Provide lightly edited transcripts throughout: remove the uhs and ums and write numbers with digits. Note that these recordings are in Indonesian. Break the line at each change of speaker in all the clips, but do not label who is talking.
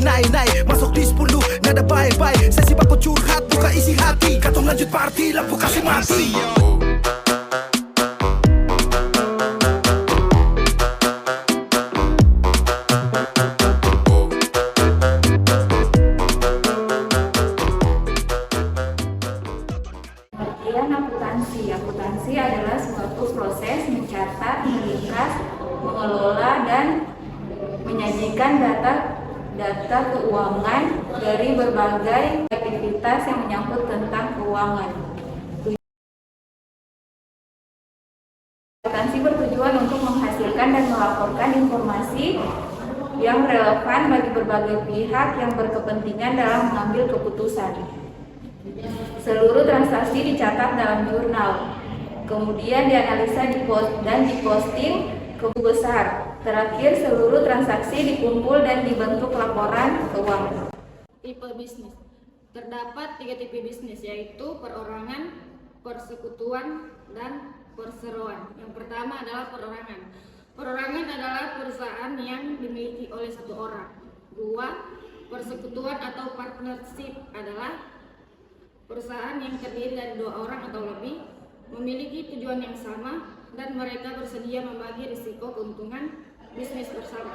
naik-naik masuk di 10 nada baik-baik. Sesi baku curhat buka isi hati. Katong lanjut party lampu kasih mati.
Akuntansi adalah suatu proses mencatat, meringkas, mengelola, dan menyajikan data keuangan dari berbagai aktivitas yang menyangkut tentang keuangan. Akuntansi bertujuan untuk menghasilkan dan melaporkan informasi yang relevan bagi berbagai pihak yang berkepentingan dalam mengambil keputusan. Seluruh transaksi dicatat dalam jurnal, kemudian dianalisa dan diposting ke buku besar. Terakhir, seluruh transaksi dikumpul dan dibentuk laporan keuangan.
Tipe bisnis. Terdapat 3 tipe bisnis, yaitu perorangan, persekutuan, dan perseroan. Yang pertama adalah perorangan. Perorangan adalah perusahaan yang dimiliki oleh satu orang. 2. Persekutuan atau partnership adalah perusahaan yang terdiri dari 2 orang atau lebih, memiliki tujuan yang sama, dan mereka bersedia membagi risiko keuntungan bisnis bersama.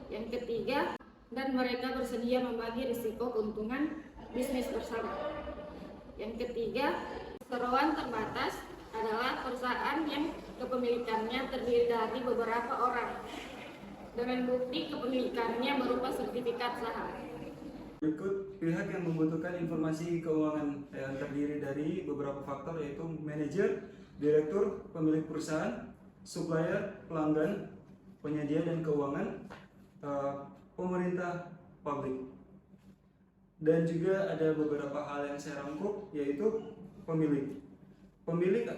Yang ketiga, dan mereka bersedia membagi risiko keuntungan bisnis bersama. Yang ketiga, perseroan terbatas adalah perusahaan yang kepemilikannya terdiri dari beberapa orang, dengan bukti kepemilikannya berupa sertifikat saham.
Berikut pihak yang membutuhkan informasi keuangan yang terdiri dari beberapa faktor, yaitu manajer, direktur, pemilik perusahaan, supplier, pelanggan, penyedia dan keuangan, pemerintah, publik. Dan juga ada beberapa hal yang saya rangkum, yaitu pemilik. Pemilik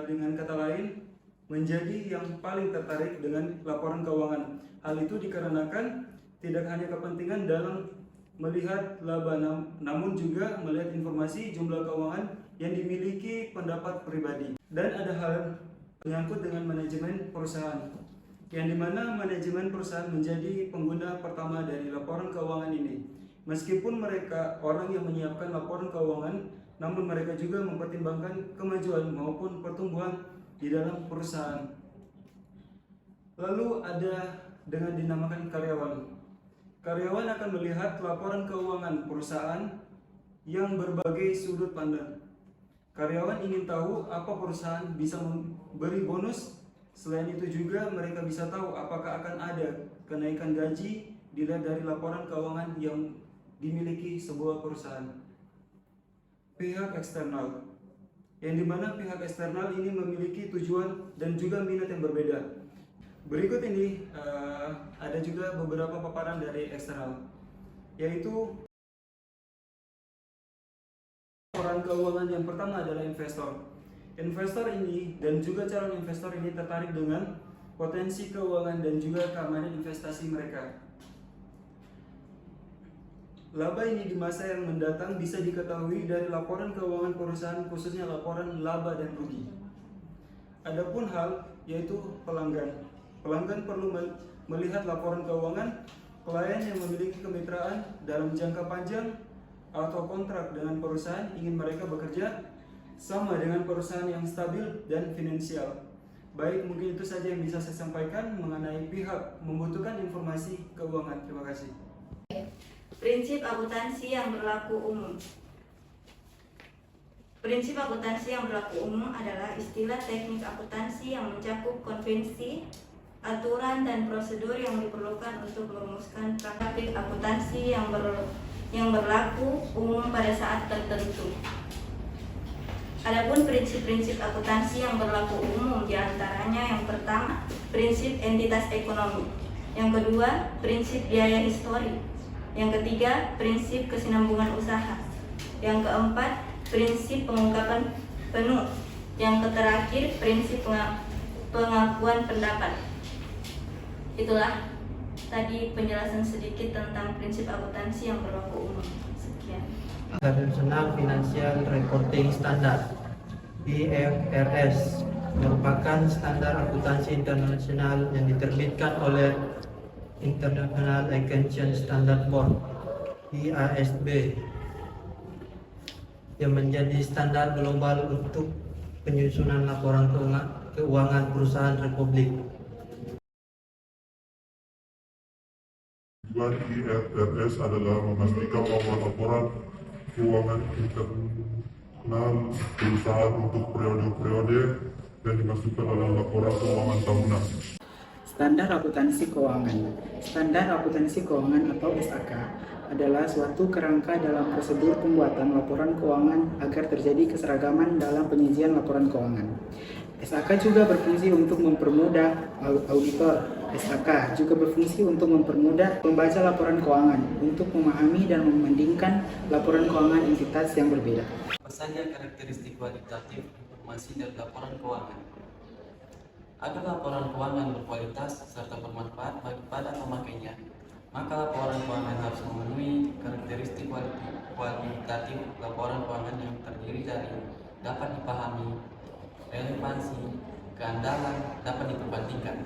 dengan kata lain menjadi yang paling tertarik dengan laporan keuangan. Hal itu dikarenakan tidak hanya kepentingan dalam melihat laba, namun juga melihat informasi jumlah keuangan yang dimiliki pendapat pribadi. Dan ada hal menyangkut dengan manajemen perusahaan, yang dimana manajemen perusahaan menjadi pengguna pertama dari laporan keuangan ini. Meskipun mereka orang yang menyiapkan laporan keuangan, namun mereka juga mempertimbangkan kemajuan maupun pertumbuhan di dalam perusahaan. Lalu ada dengan dinamakan karyawan. Karyawan akan melihat laporan keuangan perusahaan yang berbagai sudut pandang. Karyawan ingin tahu apa perusahaan bisa memberi bonus. Selain itu juga mereka bisa tahu apakah akan ada kenaikan gaji dilihat dari laporan keuangan yang dimiliki sebuah perusahaan. Pihak eksternal, yang dimana pihak eksternal ini memiliki tujuan dan juga minat yang berbeda. Berikut ini ada juga beberapa paparan dari eksternal, yaitu laporan keuangan yang pertama adalah investor. Investor ini dan juga calon investor ini tertarik dengan potensi keuangan dan juga keamanan investasi mereka. Laba ini di masa yang mendatang bisa diketahui dari laporan keuangan perusahaan, khususnya laporan laba dan rugi. Adapun hal yaitu pelanggan. Pelanggan perlu melihat laporan keuangan klien yang memiliki kemitraan dalam jangka panjang atau kontrak dengan perusahaan ingin mereka bekerja sama dengan perusahaan yang stabil dan finansial. Baik, mungkin itu saja yang bisa saya sampaikan mengenai pihak membutuhkan informasi keuangan. Terima kasih.
Prinsip akuntansi yang berlaku umum. Prinsip akuntansi yang berlaku umum adalah istilah teknik akuntansi yang mencakup konvensi, aturan dan prosedur yang diperlukan untuk merumuskan praktik akuntansi yang berlaku umum pada saat tertentu. Adapun prinsip-prinsip akuntansi yang berlaku umum diantaranya yang pertama, prinsip entitas ekonomi. Yang kedua, prinsip biaya histori. Yang ketiga, prinsip kesinambungan usaha. Yang keempat, prinsip pengungkapan penuh. Yang terakhir, prinsip pengakuan pendapat. Itulah tadi penjelasan sedikit tentang prinsip akuntansi yang berlaku umum. Sekian.
International Financial Reporting Standard (IFRS) merupakan standar akuntansi internasional yang diterbitkan oleh International Accounting Standard Board (IASB) yang menjadi standar global untuk penyusunan laporan keuangan perusahaan Republik.
Tujuan IFRS adalah memastikan bahwa laporan keuangan internal perusahaan untuk periode-periode yang dimasukkan dalam laporan keuangan tahunan.
Standar akuntansi keuangan. Standar akuntansi keuangan atau SAK adalah suatu kerangka dalam prosedur pembuatan laporan keuangan agar terjadi keseragaman dalam penyajian laporan keuangan. SAK juga berfungsi untuk mempermudah auditor. SAK juga berfungsi untuk mempermudah pembaca laporan keuangan untuk memahami dan membandingkan laporan keuangan entitas yang berbeda.
Apa saja karakteristik kualitatif informasi dari laporan keuangan? Agar laporan keuangan berkualitas serta bermanfaat bagi pada pemakainya, maka laporan keuangan harus memenuhi karakteristik kualitatif laporan keuangan yang terdiri dari dapat dipahami, relevansi, keandalan, dapat diperbandingkan.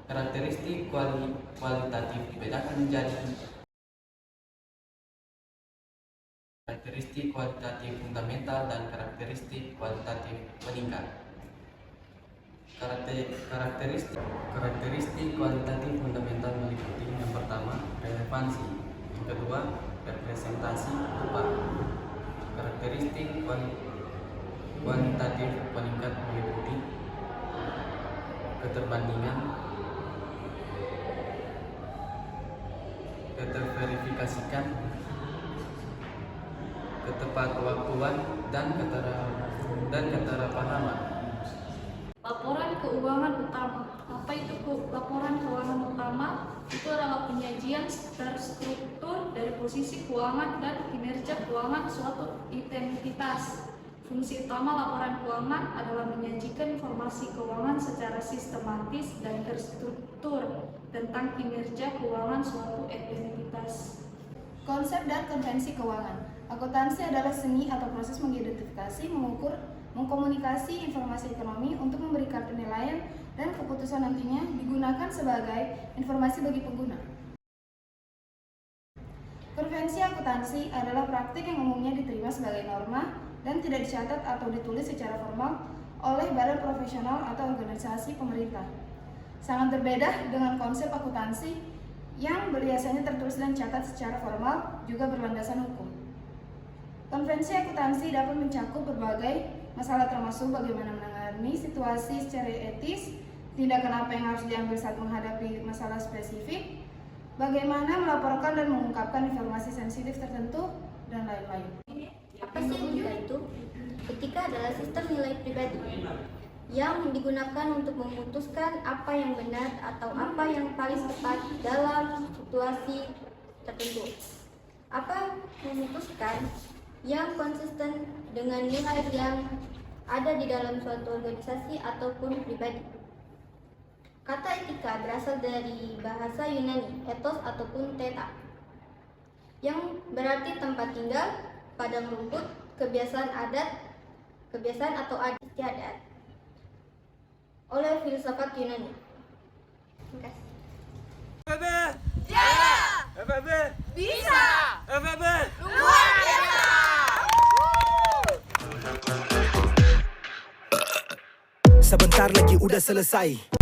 Karakteristik kualitatif dibedakan menjadi karakteristik kualitatif fundamental dan karakteristik kualitatif meningkat. Karakteristik kualitatif fundamental meliputi yang pertama, relevansi, yang kedua, representasi rupa. Karakteristik kualitatif meningkat meliputi keterbandingan, keterverifikasikan, ketepatwaktuan, dan keterpahaman.
Laporan keuangan utama. Apa itu laporan keuangan utama? Itu adalah penyajian terstruktur dari posisi keuangan dan kinerja keuangan suatu entitas. Fungsi utama laporan keuangan adalah menyajikan informasi keuangan secara sistematis dan terstruktur tentang kinerja keuangan suatu entitas.
Konsep dan konvensi keuangan. Akuntansi adalah seni atau proses mengidentifikasi, mengukur, mengkomunikasi informasi ekonomi untuk memberikan penilaian dan keputusan nantinya digunakan sebagai informasi bagi pengguna. Konvensi akuntansi adalah praktik yang umumnya diterima sebagai norma dan tidak dicatat atau ditulis secara formal oleh badan profesional atau organisasi pemerintah. Sangat berbeda dengan konsep akuntansi yang biasanya tertulis dan dicatat secara formal juga berlandasan hukum. Konvensi akuntansi dapat mencakup berbagai masalah termasuk bagaimana menangani situasi secara etis, tindakan apa yang harus diambil saat menghadapi masalah spesifik, bagaimana melaporkan dan mengungkapkan informasi sensitif tertentu, dan lain-lain.
Apa sih etika itu? Etika adalah sistem nilai pribadi yang digunakan untuk memutuskan apa yang benar atau apa yang paling tepat dalam situasi tertentu. Apa memutuskan yang konsisten dengan nilai yang ada di dalam suatu organisasi ataupun pribadi. Kata etika berasal dari bahasa Yunani, ethos ataupun theta, yang berarti tempat tinggal, padang rumput, kebiasaan atau adat istiadat oleh filsafat Yunani. Terima kasih.
FEB Jaya! FEB bisa! FEB luar biasa! Sebentar lagi udah selesai.